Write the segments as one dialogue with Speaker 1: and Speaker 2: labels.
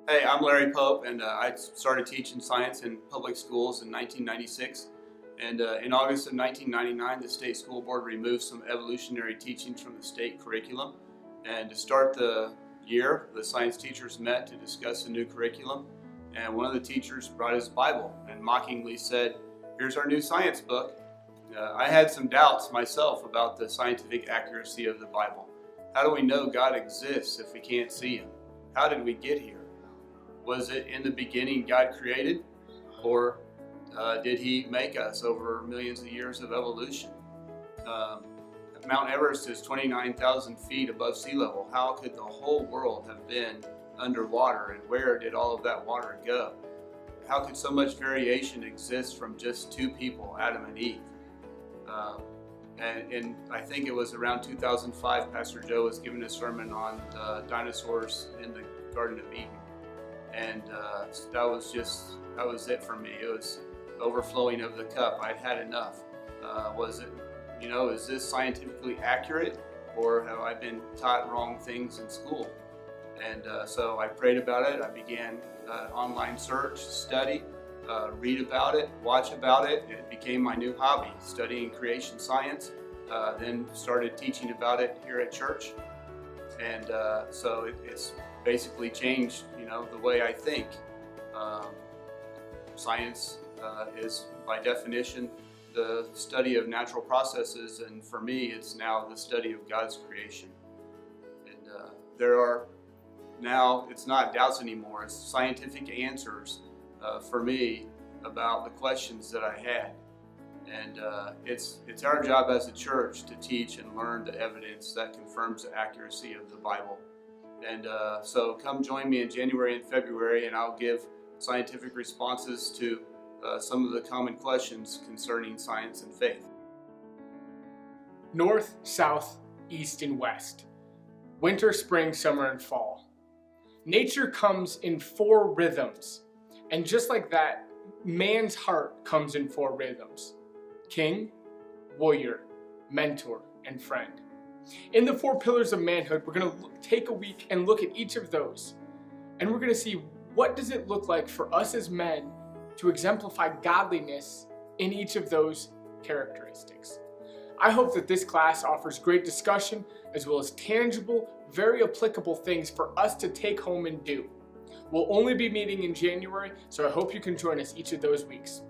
Speaker 1: Hey, I'm Larry Pope, and I started teaching science in public schools in 1996. And in August of 1999, the state school board removed some evolutionary teachings from the state curriculum. And to start the year, the science teachers met to discuss a new curriculum. And one of the teachers brought his Bible and mockingly said, "Here's our new science book." I had some doubts myself about the scientific accuracy of the Bible. How do we know God exists if we can't see Him? How did we get here? Was it in the beginning God created, or did He make us over millions of years of evolution? Mount Everest is 29,000 feet above sea level. How could the whole world have been underwater, and where did all of that water go? How could so much variation exist from just two people, Adam and Eve? And I think it was around 2005, Pastor Joe was giving a sermon on dinosaurs in the Garden of Eden. And that was it for me. It was overflowing of the cup. I'd had enough. Was it, is this scientifically accurate, or have I been taught wrong things in school? And so I prayed about it. I began online search, study, read about it, watch about it. It became my new hobby, studying creation science. Then started teaching about it here at church. And so it's basically changed, the way I think. Science is, by definition, the study of natural processes, and for me, it's now the study of God's creation. And there are now, it's not doubts anymore, it's scientific answers for me about the questions that I had. And it's our job as a church to teach and learn the evidence that confirms the accuracy of the Bible. And so come join me in January and February, and I'll give scientific responses to some of the common questions concerning science and faith.
Speaker 2: North, south, east, and west. Winter, spring, summer, and fall. Nature comes in 4 rhythms. And just like that, man's heart comes in 4 rhythms: king, warrior, mentor, and friend. In the 4 pillars of manhood, we're going to take a week and look at each of those. And we're going to see, what does it look like for us as men to exemplify godliness in each of those characteristics. I hope that this class offers great discussion as well as tangible, very applicable things for us to take home and do. We'll only be meeting in January, so I hope you can join us each of those weeks.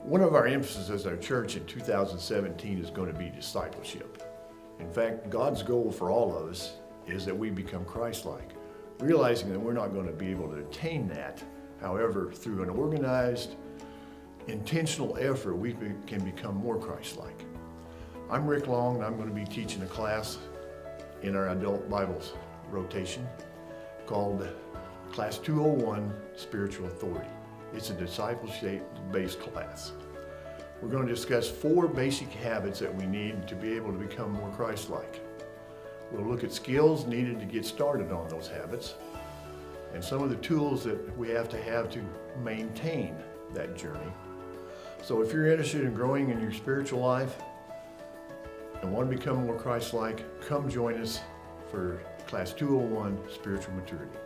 Speaker 3: One of our emphases as our church in 2017 is going to be discipleship. In fact, God's goal for all of us is that we become Christ-like, realizing that we're not going to be able to attain that. However, through an organized, intentional effort, we can become more Christ-like. I'm Rick Long, and I'm going to be teaching a class in our adult Bibles rotation called Class 201, Spiritual Authority. It's a discipleship-based class. We're going to discuss 4 basic habits that we need to be able to become more Christ-like. We'll look at skills needed to get started on those habits and some of the tools that we have to maintain that journey. So if you're interested in growing in your spiritual life and want to become more Christ-like, come join us for Class 201, Spiritual Maturity.